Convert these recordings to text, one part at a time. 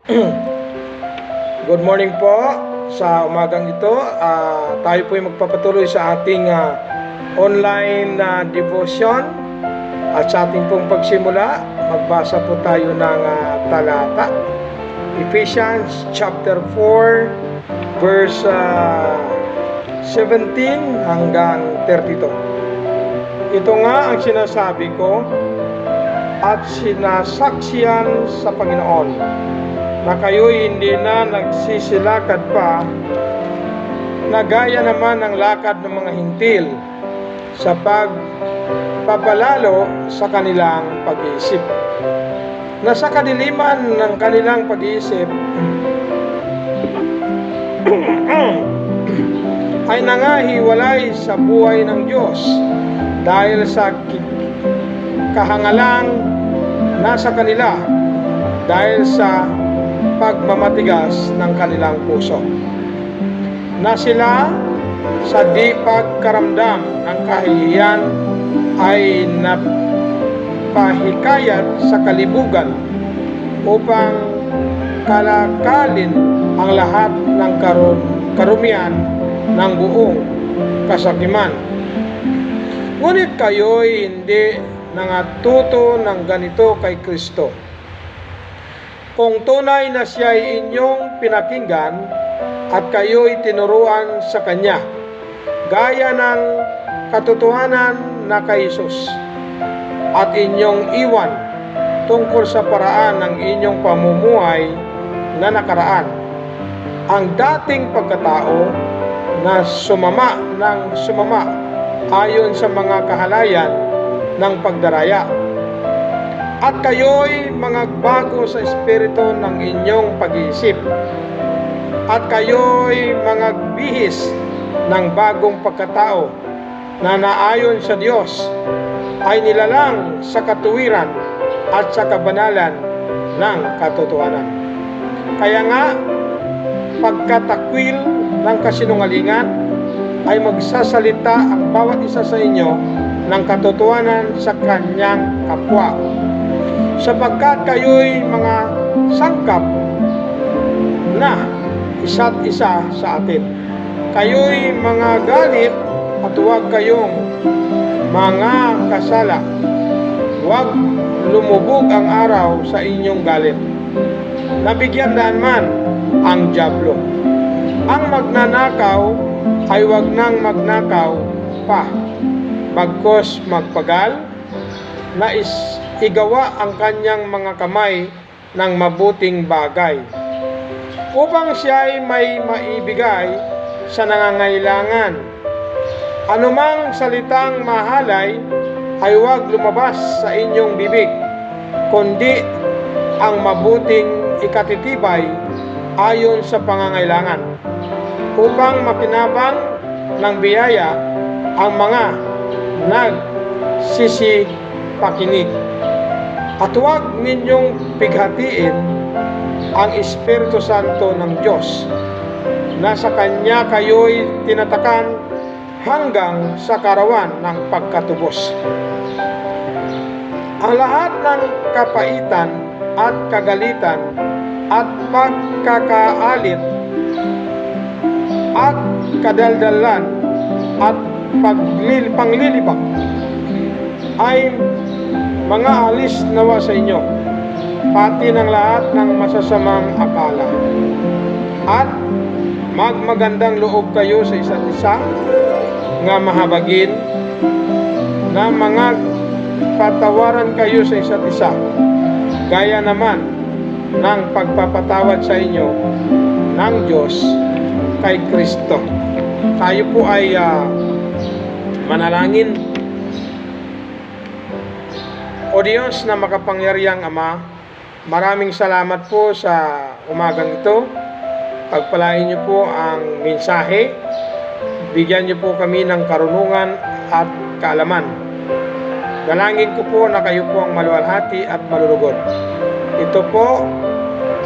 Good morning po sa umagang ito. Tayo po ay magpapatuloy sa ating online devotion. At sa ating pong pagsimula, magbasa po tayo ng talata. Ephesians chapter 4 verse 17 hanggang 32. Ito nga ang sinasabi ko at sinasaksiyan sa Panginoon na kayo'y hindi na nagsisilakad pa na gaya naman ng lakad ng mga hintil sa pagpapalalo sa kanilang pag-iisip, na sa kadiliman ng kanilang pag-iisip ay nangahiwalay sa buhay ng Diyos dahil sa kahangalang nasa kanila dahil sa pagmamatigas ng kanilang puso, na sila sa di pagkaramdam ng kahihiyan ay napahikayat sa kalibugan upang kalakalin ang lahat ng karumian ng buong kasakiman. Ngunit kayo'y hindi nangatuto ng ganito kay Kristo. Kung tunay na siya ay inyong pinakinggan at kayo'y tinuruan sa Kanya, gaya ng katotohanan na kay Jesus, at inyong iwan tungkol sa paraan ng inyong pamumuhay na nakaraan, ang dating pagkatao na sumama ng sumama ayon sa mga kahalayan ng pagdaraya, at kayo'y magbago sa espiritu ng inyong pag-iisip, at kayo'y magbihis ng bagong pagkatao na naayon sa Diyos ay nilalang sa katuwiran at sa kabanalan ng katotohanan. Kaya nga, pagkatakwil ng kasinungalingan ay magsasalita ang bawat isa sa inyo ng katotohanan sa kanyang kapwa, sapagkat kayo'y mga sangkap na isa't isa sa atin. Kayo'y mga galit at huwag kayong mga kasala. Huwag lumubog ang araw sa inyong galit. Nabigyan daan man ang dyablo. Ang magnanakaw ay huwag nang magnakaw pa, bagkos magpagal na igawa ang kanyang mga kamay ng mabuting bagay, upang siya ay may maibigay sa nangangailangan. Anumang salitang mahalay ay huwag lumabas sa inyong bibig, kundi ang mabuting ikatitibay ayon sa pangangailangan, upang makinabang ng biyaya ang mga nagsisipakinig. At huwag ninyong pighatiin ang Espiritu Santo ng Diyos, na sa Kanya kayo'y tinatakan hanggang sa karawan ng pagkatubos. Ang lahat ng kapaitan at kagalitan at pagkakaalit at kadaldalan at panglilibak ay mga alis nawa sa inyo, pati ng lahat ng masasamang akala. At magmagandang loob kayo sa isa't isa, nga mahabagin, na mga patawaran kayo sa isa't isa, gaya naman ng pagpapatawad sa inyo ng Diyos kay Kristo. Tayo po ay manalangin. O Diyos na makapangyarihang Ama, maraming salamat po sa umagang ito. Pagpalain niyo po ang mensahe. Bigyan niyo po kami ng karunungan at kaalaman. Dalangin ko po na kayo po ang maluwalhati at malulugod. Ito po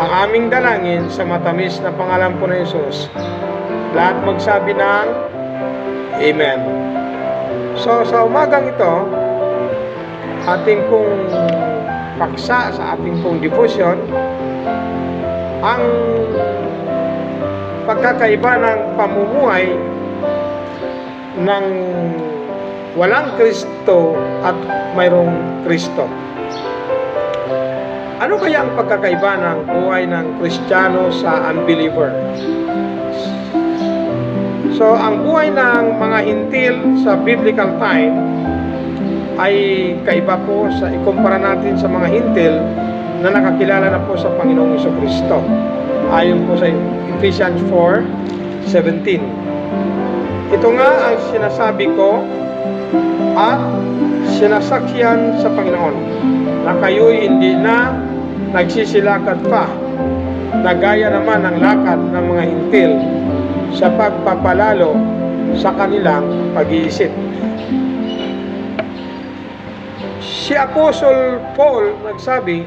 ang aming dalangin sa matamis na pangalan po ng Jesus. Lahat magsabi ng Amen. So sa umagang ito, ating pong paksa sa ating pong devotion ang pagkakaiba ng pamumuhay ng walang Kristo at mayroong Kristo. Ano kaya ang pagkakaiba ng buhay ng Kristiyano sa unbeliever? So, ang buhay ng mga hintil sa biblical time ay kaiba po sa ikumpara natin sa mga hintil na nakakilala na po sa Panginoong Jesucristo. Ayon po sa Ephesians 4:17. Ito nga ang sinasabi ko at sinasaksihan sa Panginoon na kayo'y hindi na nagsisilakad pa na gaya naman ng lakad ng mga hintil sa pagpapalalo sa kanilang pag-iisip. Si Apostle Paul nagsabi,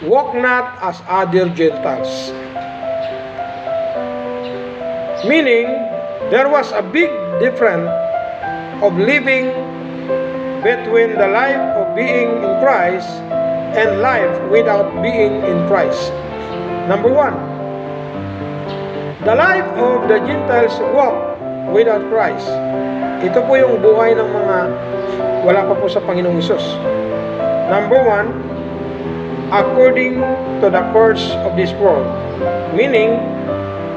"Walk not as other Gentiles." Meaning, there was a big difference of living between the life of being in Christ and life without being in Christ. Number one, the life of the Gentiles walk without Christ. Ito po yung buhay ng mga wala pa po sa Panginoong Hesus. Number one, according to the course of this world. Meaning,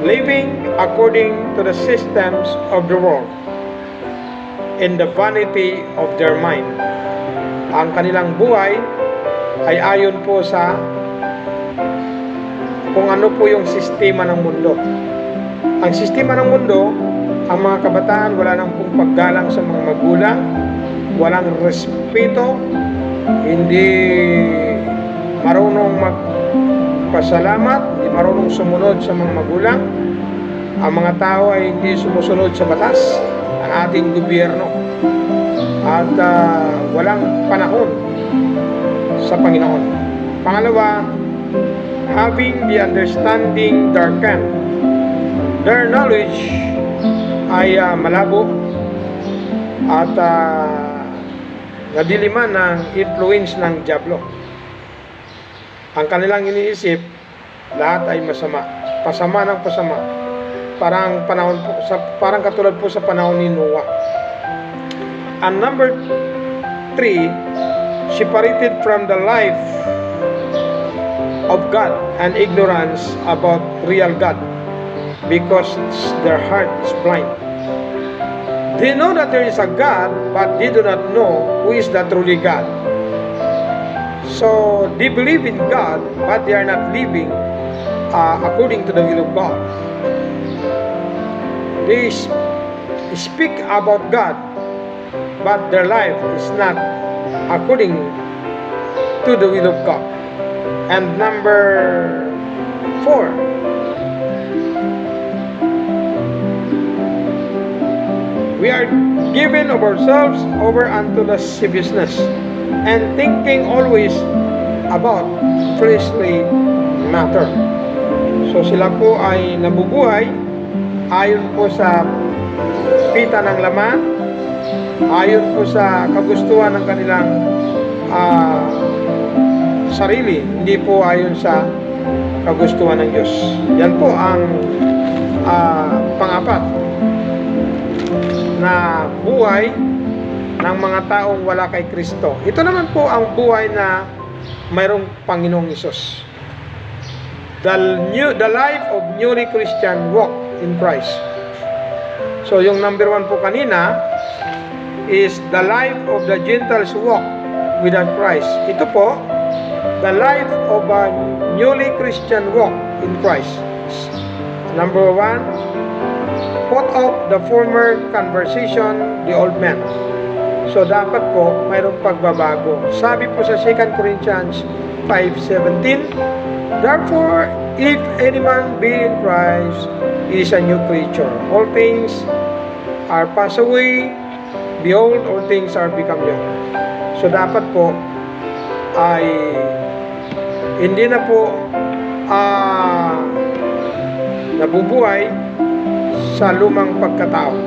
living according to the systems of the world in the vanity of their mind. Ang kanilang buhay ay ayon po sa kung ano po yung sistema ng mundo. Ang sistema ng mundo, ang mga kabataan wala nang pong paggalang sa mga magulang, walang respeto, hindi marunong magpasalamat, hindi marunong sumunod sa mga magulang. Ang mga tao ay hindi sumusunod sa batas, ang ating gobyerno, at walang panahon sa Panginoon. Pangalawa, having the understanding darkened. Their knowledge ay malabo at nadiliman ng influence ng dyablo. Ang kanilang iniisip, lahat ay masama. Pasama ng pasama. Parang katulad po sa panahon ni Noah. And number 3, separated from the life of God and ignorance about real God, because their heart is blind. They know that there is a God, but they do not know who is the truly God. So they believe in God, but they are not living according to the will of God. They speak about God, but their life is not according to the will of God. And number 4, we are given of ourselves over unto lasciviousness, and thinking always about fleshly matter. So sila po ay nabubuhay ayon po sa pita ng laman, ayon po sa kagustuhan ng kanilang sarili, hindi po ayon sa kagustuhan ng Diyos. Yan po ang pang-apat na buhay ng mga taong wala kay Kristo. Ito naman po ang buhay na mayroong Panginoong Hesus. The life of newly Christian walk in Christ. So yung number 1 po kanina is the life of the Gentiles walk without Christ. Ito po, the life of a newly Christian walk in Christ. Number 1, put off the former conversation, the old man. So dapat po mayroong pagbabago. Sabi po sa 2 Corinthians 5:17, therefore, if any man be in Christ, he is a new creature. All things are passed away, behold, all things are become new. So dapat po ay hindi na po nabubuhay sa lumang pagkatao.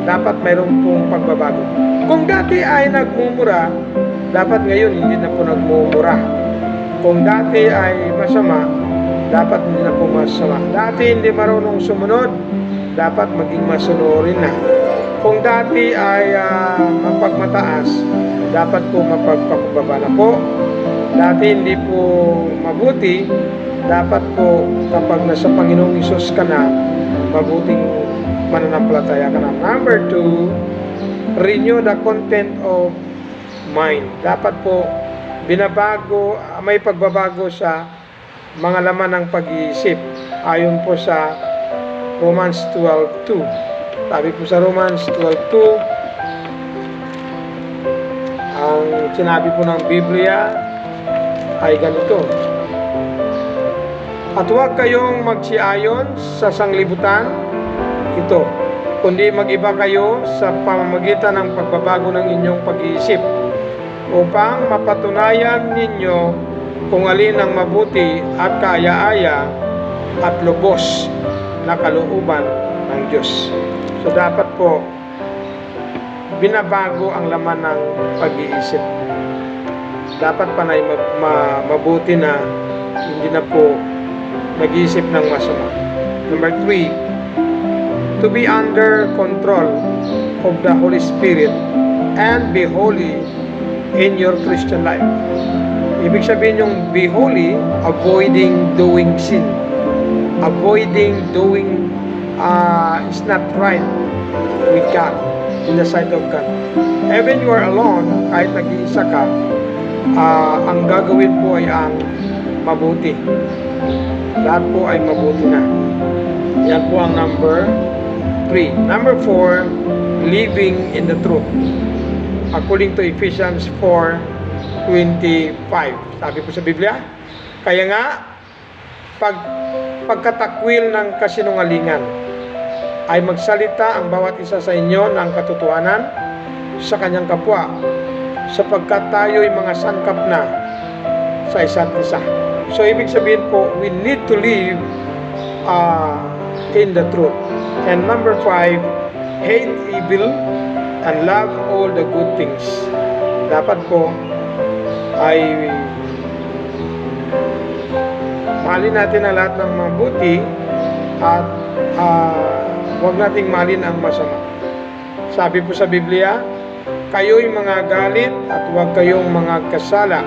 Dapat mayroon pong pagbabago. Kung dati ay nagmumura, dapat ngayon hindi na po nagmumura. Kung dati ay masama, dapat hindi na po masama. Dati hindi marunong sumunod, dapat maging masunurin na. Kung dati ay mapagmataas, dapat po mapagpakubaba na po. Dati hindi po mabuti, dapat po kapag nasa Panginoong Hesus ka na, mabuting mananampalataya ka na. Number 2, renew the content of mind. Dapat po binabago, may pagbabago sa mga laman ng pag-iisip. Ayon po sa Romans 12:2. Sabi po sa Romans 12:2, ang sinabi po ng Biblia ay ganito: at huwag kayong magsiayon sa sanglibutan ito, kundi mag-iba kayo sa pamamagitan ng pagbabago ng inyong pag-iisip, upang mapatunayan ninyo kung alin ang mabuti at kaaya-aya at lubos na kalooban ng Diyos. So dapat po binabago ang laman ng pag-iisip. Dapat panay mabuti na, hindi na po nag-iisip ng masama. Number 3, to be under control of the Holy Spirit and be holy in your Christian life. Ibig sabihin yung be holy, avoiding doing sin. Avoiding doing is not right with God, in the sight of God. Even you are alone, kahit nag-iisa ka, ang gagawin po ay ang mabuti. Lahat po ay mabuti na. Yan po ang number 3. Number 4, living in the truth. According to Ephesians 4:25. Sabi po sa Biblia, kaya nga, pagkatakwil ng kasinungalingan, ay magsalita ang bawat isa sa inyo ng katotohanan sa kanyang kapwa, sapagkat tayo'y mga sangkap na sa isa't isa. So, ibig sabihin po, we need to live in the truth. And number 5, hate evil and love all the good things. Dapat po ay mahalin natin ang lahat ng mabuti at huwag nating mahalin ang masama. Sabi po sa Biblia, kayo'y mga galit at huwag kayong mga kasala.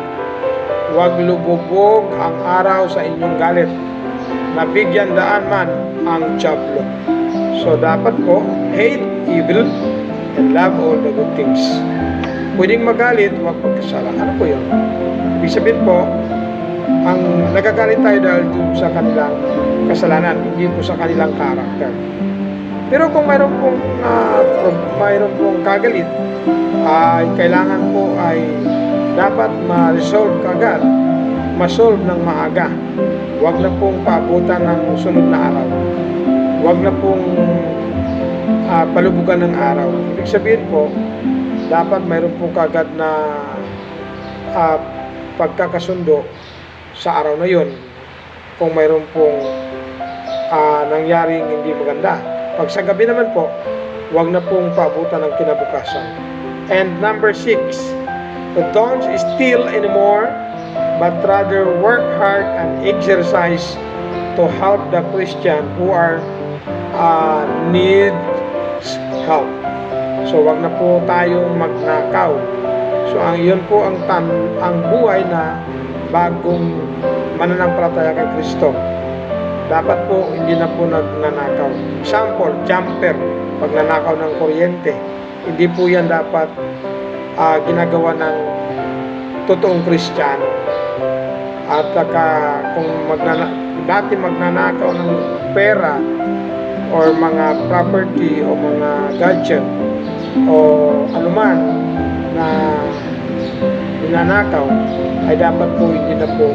Huwag lubobog ang araw sa inyong galit, nabigyan daan man ang dyablo. So dapat po, hate evil and love all the good things. Pwedeng magalit, huwag magkasala. Ano po yun? Ibig sabihin po, ang nagagalit tayo dahil sa kanilang kasalanan, hindi po sa kanilang karakter. Pero kung mayroon pong kagalit, ay kailangan po ay dapat ma-resolve kagad, ma-solve ng maaga. Huwag na pong paabutan ng sunod na araw. Huwag na pong palubugan ng araw. Ibig sabihin po, dapat mayroon po kagad na pagkakasundo sa araw na yun kung mayroon pong nangyaring hindi maganda. Pag sa gabi naman po, huwag na pong paabutan ng kinabukasan. And number 6, don't steal anymore, but rather work hard and exercise to help the Christian who are need help. So wag na po tayong magnakaw. So iyon po ang buhay na bagong mananampalataya kay Kristo. Dapat po hindi na po nagnanakaw. Example, jumper, pag nanakaw ng kuryente, hindi po yan dapat ginagawa ng totoong Kristiyano. At kung dati magnanakaw ng pera or mga property o mga gadget o anuman na ninanakaw, ay dapat po hindi na po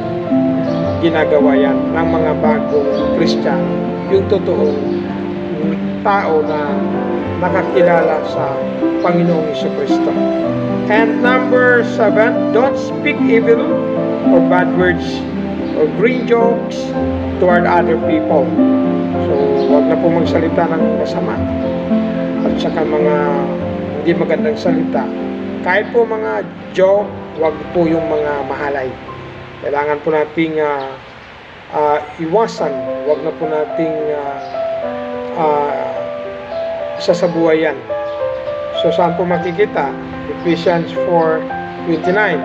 ginagawa yan ng mga bagong Kristiyano, yung totoong tao na nakakilala sa Panginoong Jesucristo. And number 7, don't speak evil or bad words or bring jokes toward other people. So, huwag na po magsalita ng masama at saka mga hindi magandang salita. Kahit po mga joke, huwag po yung mga mahalay. Kailangan po nating iwasan. Huwag na po nating isasabuhay yan. So saan po makikita? Ephesians 4:29.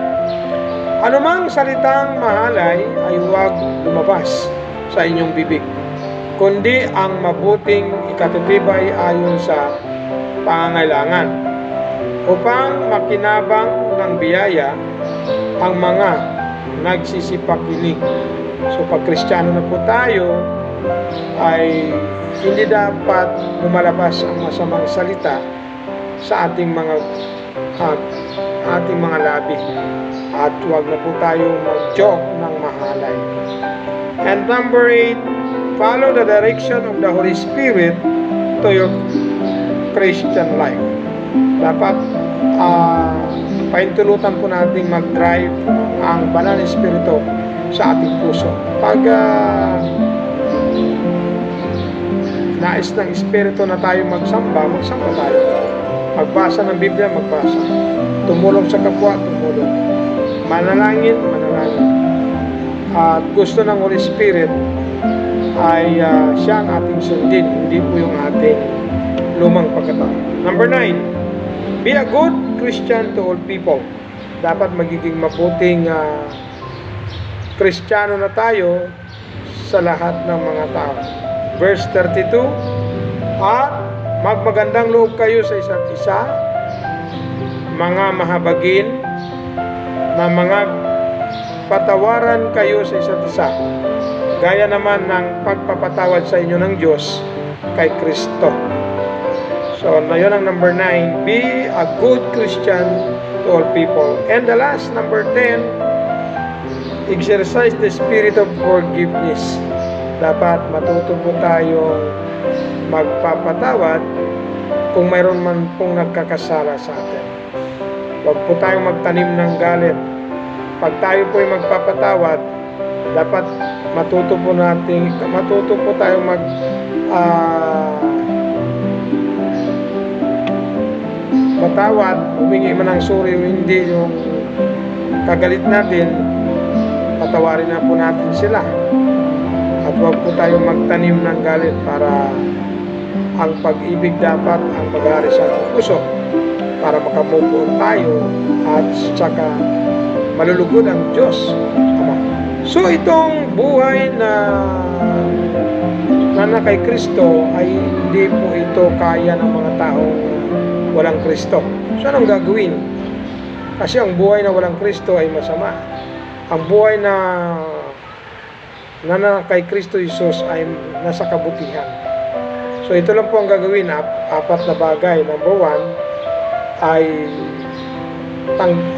Anumang salitang mahalay ay huwag lumabas sa inyong bibig, kundi ang mabuting ikatutibay ayon sa pangangailangan, upang makinabang ng biyaya ang mga nagsisipakinig. So pag Kristiyano na po tayo, ay hindi dapat lumalabas ang masamang salita sa ating mga labi, at huwag na po tayo mag-joke ng mahalay. And number 8, follow the direction of the Holy Spirit to your Christian life. Dapat paintulutan po natin mag-drive ang banal na espiritu sa ating puso. Pag nais ng espiritu na tayo magsamba tayo. Magbasa ng Biblia, magbasa. Tumulong sa kapwa, tumulong. Manalangin. At gusto ng Holy Spirit ay siya ang ating sundin, hindi po yung ating lumang pagkatao. Number 9, be a good Christian to all people. Dapat magiging mabuting Kristiyano na tayo sa lahat ng mga tao. Verse 32, at magmagandang loob kayo sa isa't isa, mga mahabagin, na mga patawaran kayo sa isa't isa, gaya naman ng pagpapatawad sa inyo ng Diyos kay Kristo. So, yun ang number 9, be a good Christian to all people. And the last, number 10, exercise the spirit of forgiveness. Dapat matuto po tayong magpapatawad kung mayroon man pong nagkakasala sa atin. Huwag po tayong magtanim ng galit. Pag tayo po ay magpapatawad, dapat matuto po tayong patawad, humingi man ng suri o hindi yung kagalit natin, patawarin na po natin sila. At huwag po tayong magtanim ng galit, para ang pag-ibig dapat ang mag-aari sa ating puso, para makamove on tayo at saka malulugod ang Diyos Ama. So itong buhay na kay Kristo ay hindi po ito kaya ng mga taong walang Kristo. So anong gagawin? Kasi ang buhay na walang Kristo ay masama. Ang buhay na kay Kristo Jesus ay nasa kabutihan. So ito lang po ang gagawin, 4 na bagay. Number 1 ay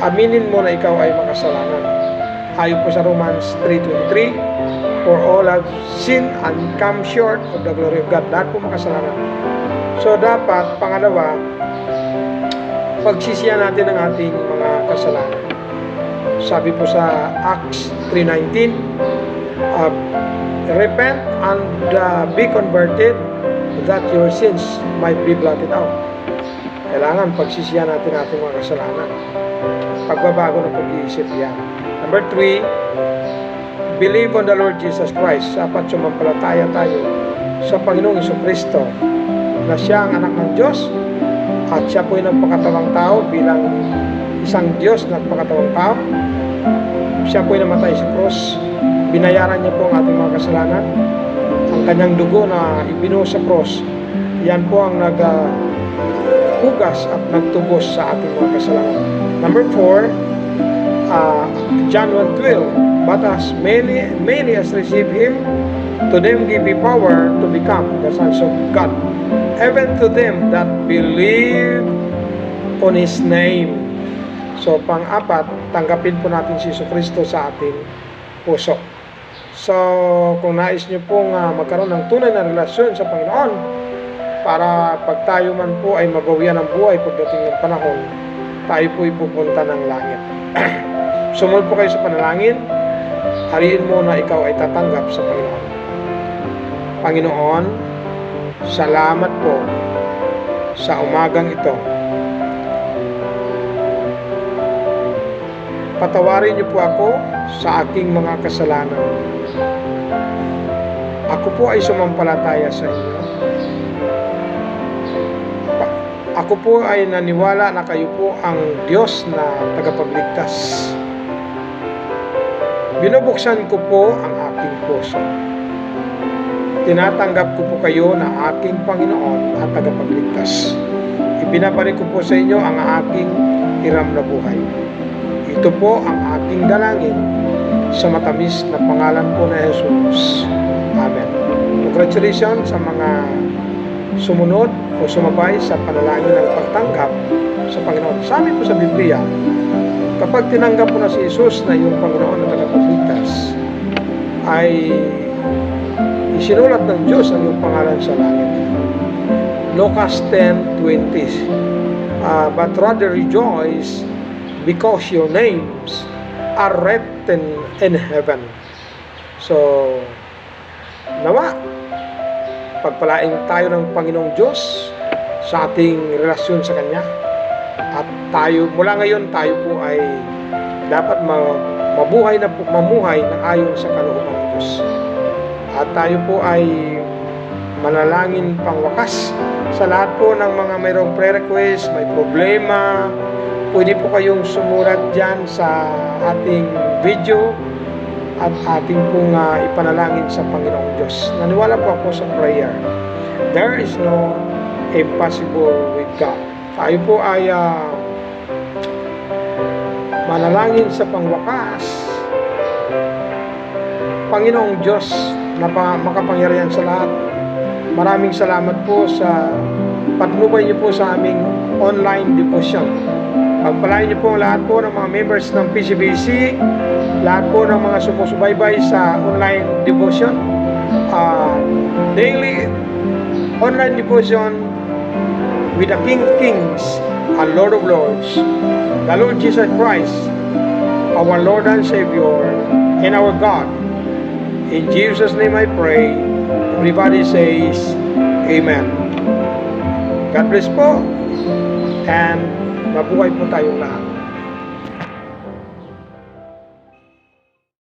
aminin mo na ikaw ay makasalanan. Ayon po sa Romans 3:23, for all have sinned and come short of the glory of God. Lahat po makasalanan. So dapat, pangalawa, pagsisiyan natin ang ating mga kasalanan. Sabi po sa Acts 3:19, repent and be converted, that your sins might be blotted out. Kailangan pagsisiyan natin ating mga kasalanan. Pagbabago ng pag-iisip yan. Number 3, believe on the Lord Jesus Christ. Dapat sumampalataya tayo sa Panginoong Jesucristo na siya ang anak ng Diyos at siya po ay nagpakatawang tao bilang isang Diyos na nagpakatawang tao. Siya po ay namatay sa cross. Binayaran niya po ang ating mga kasalanan. Ang kanyang dugo na ibinuhos sa cross, yan po ang naghugas at nagtubos sa ating mga kasalanan. Number 4, John 1:12, but as many as receive Him, to them give He power to become the sons of God, even to them that believe on His name. So, pang-apat, tanggapin po natin si Jesucristo sa ating puso. So, kung nais nyo pong magkaroon ng tunay na relasyon sa Panginoon, para pag tayo man po ay mabawian ng buhay pagdating ng panahon, tayo po ipupunta ng langit. Sumunod po kayo sa panalangin, hariin mo na ikaw ay tatanggap sa Panginoon. Panginoon, salamat po sa umagang ito. Patawarin niyo po ako sa aking mga kasalanan. ako po ay sumampalataya sa inyo. Ako po ay naniwala na kayo po ang Diyos na tagapagligtas. Binubuksan ko po ang aking puso. Tinatanggap ko po kayo na aking Panginoon at tagapagligtas. Ibinabalik ko po sa inyo ang aking hiram na buhay. Ito po ang aking dalangin sa matamis na pangalan po na Jesus. Amen. Congratulations sa mga sumunod o sumabay sa panalangin ng pagtanggap sa Panginoon. Sabi po sa Biblia, kapag tinanggap mo na si Jesus na iyong Panginoon na tagapagligtas, ay isinulat ng Diyos ang iyong pangalan sa langit. Lucas 10:20. But rather rejoice because your names are written in heaven. So, nawa, pagpalain tayo ng Panginoong Diyos sa ating relasyon sa Kanya. At tayo, mula ngayon, tayo po ay dapat mamuhay ng ayon sa kalooban ng Diyos. At tayo po ay manalangin pangwakas sa lahat po ng mga mayroong prayer request, may problema. Pwede po kayong sumulat dyan sa ating video at ating pong ipanalangin sa Panginoong Diyos. Naniwala po ako sa prayer. There is no impossible with God. Tayo po ay manalangin sa pangwakas. Panginoong Diyos na makapangyarihan sa lahat, maraming salamat po sa patnubay niyo po sa aming online devotion. Pagpalain niyo po lahat po ng mga members ng PCBC, lahat po ng mga sumusubaybay sa online devotion, daily online devotion with the King of Kings and Lord of Lords, the Lord Jesus Christ, our Lord and Savior, and our God. In Jesus' name I pray. Everybody says, Amen. God bless po, and mabuhay po tayong lahat.